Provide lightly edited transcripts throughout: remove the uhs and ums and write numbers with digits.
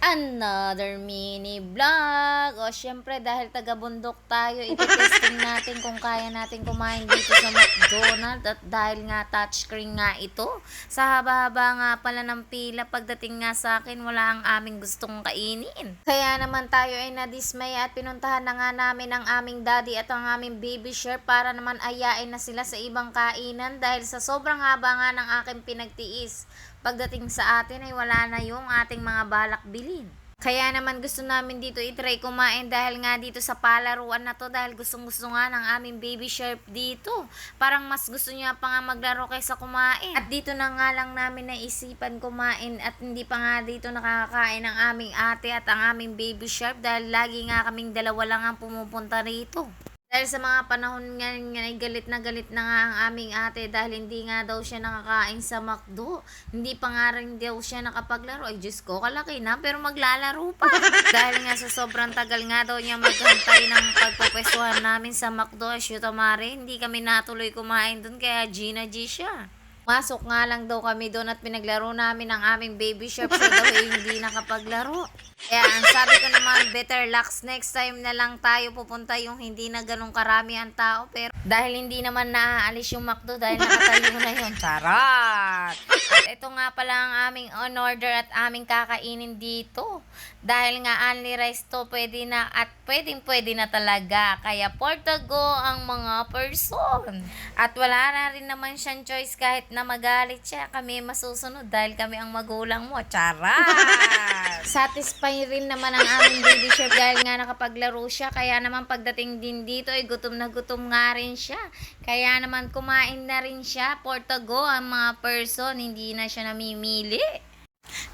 Another mini vlog. O, syempre, dahil taga-bundok tayo, iti-testing natin kung kaya natin kumain dito sa McDonald's. At dahil nga touchscreen nga ito, sa haba-haba nga pala ng pila, pagdating nga sa akin, wala ang aming gustong kainin. Kaya naman tayo ay nadismay at pinuntahan na nga namin ang aming daddy at ang aming baby shark para naman ayain na sila sa ibang kainan dahil sa sobrang haba nga ng aking pinagtiis. Pagdating sa atin ay wala na yung ating mga balak bilhin. Kaya naman gusto namin dito itry kumain dahil nga dito sa palaruan na to dahil gustong gusto nga ng aming baby shark dito. Parang mas gusto niya pa nga maglaro kaysa kumain. At dito na nga lang namin naisipan kumain at hindi pa nga dito nakakakain ang aming ate at ang aming baby shark dahil lagi nga kaming dalawa lang ang pumupunta rito. Dahil sa mga panahon nga ay galit na nga ang aming ate dahil hindi nga daw siya nakakain sa McDo. Hindi pa nga rin daw siya nakapaglaro. Ay Diyos ko, kalaki na pero maglalaro pa. Dahil nga sa sobrang tagal nga daw niya maghantay ng pagpupwestuhan namin sa McDo. Shoot mare, hindi kami natuloy kumain dun kaya Gina G siya. Masok nga lang daw kami doon at pinaglaro namin ang aming baby shark sa daw hindi nakapaglaro. Kaya ang sabi ko naman, better lucks next time na lang tayo pupunta yung hindi na ganun karami ang tao. Pero dahil hindi naman naaalis yung McDo dahil nakatayo na yun. Charot! At ito nga pala ang aming on order at aming kakainin dito. Dahil nga only rice to, pwede na at pwede na talaga. Kaya Portago ang mga person. At wala na rin naman siyang choice kahit na magalit siya. Kami masusunod dahil kami ang magulang mo. Charot! Satisfy rin naman ang aming baby shark dahil nga nakapaglaro siya. Kaya naman pagdating din dito ay gutom na gutom nga rin siya. Kaya naman kumain na rin siya. Portago ang mga person, hindi na siya namimili.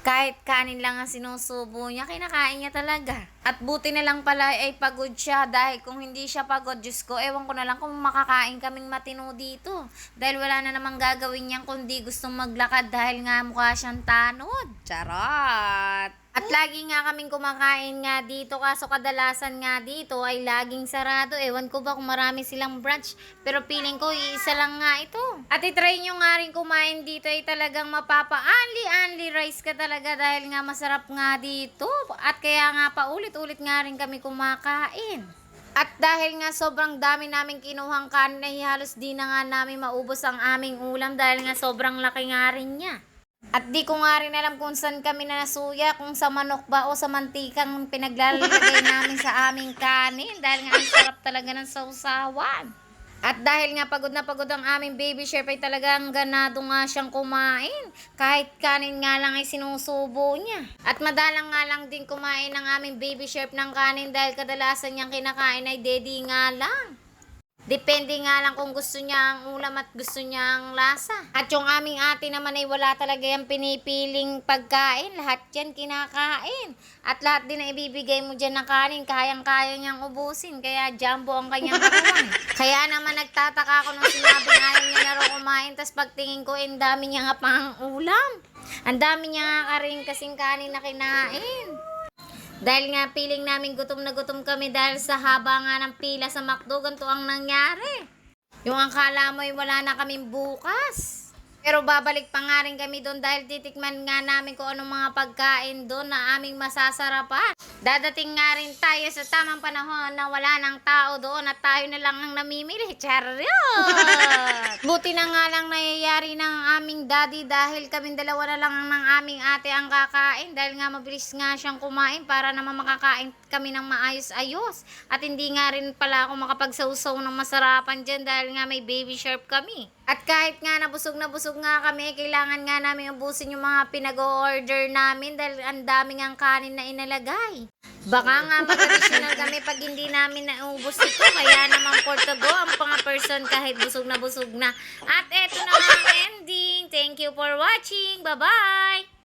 Kahit kanin lang ang sinusubo niya, kinakain niya talaga. At buti na lang pala ay pagod siya dahil kung hindi siya pagod, Diyos ko, ewan ko na lang kung makakain kaming matino dito. Dahil wala na namang gagawin niyan kundi gustong maglakad dahil nga mukha siyang tanod. Charot! At lagi nga kaming kumakain nga dito kaso kadalasan nga dito ay laging sarado. Ewan ko ba kung marami silang branch pero feeling ko iisa lang nga ito. At itry nyo nga rin kumain dito ay talagang mapapa-anli rice ka talaga dahil nga masarap nga dito. At kaya nga paulit-ulit nga rin kami kumakain. At dahil nga sobrang dami namin kinuhang kanin ay halos di na nga namin maubos ang aming ulam dahil nga sobrang laki nga rin niya. At di ko nga rin alam kung saan kami nasuya, kung sa manok ba o sa mantikang pinaglalagay namin sa aming kanin dahil nga ang sarap talaga ng sausawan. At dahil nga pagod na pagod ang aming baby shark ay talagang ganado nga siyang kumain. Kahit kanin nga lang ay sinusubo niya. At madalang nga lang din kumain ng aming baby shark ng kanin dahil kadalasan niyang kinakain ay dedi nga lang. Depende nga lang kung gusto niya ang ulam at gusto niya ang lasa. At yung aming ate naman ay wala talaga yung pinipiling pagkain. Lahat yan kinakain. At lahat din na ibibigay mo dyan ng kanin, kayang-kaya niyang ubusin. Kaya jumbo ang kanyang katawan. Kaya naman nagtataka ako nung sinabi ayaw niya na raw kumain. Tapos pagtingin ko, ang dami niya nga pang ulam. Ang dami niya nga rin kasing kanin na kinain. Dahil nga feeling namin gutom na gutom kami dahil sa haba nga ng pila sa McDo, ganito ang nangyari. Yung akala mo ay wala na kaming bukas. Pero babalik pa nga rin kami doon dahil titikman nga namin kung anong mga pagkain doon na aming masasarapan. Dadating nga rin tayo sa tamang panahon na wala ng tao doon at tayo na lang ang namimili. Charot! Buti na nga lang nangyayari ng aming daddy dahil kaming dalawa na lang ng aming ate ang kakain dahil nga mabilis nga siyang kumain para naman makakain kami ng maayos-ayos. At hindi nga rin pala ako makapagsawsaw ng masarapan dyan dahil nga may baby shark kami. At kahit nga nabusog nga kami, kailangan nga namin ubusin yung mga pinag-o-order namin dahil ang daming ang kanin na inalagay. Baka nga mag-additional kami pag hindi namin naubos ito. Kaya naman Portago ang mga person kahit busog na. At eto na ang ending. Thank you for watching. Bye-bye!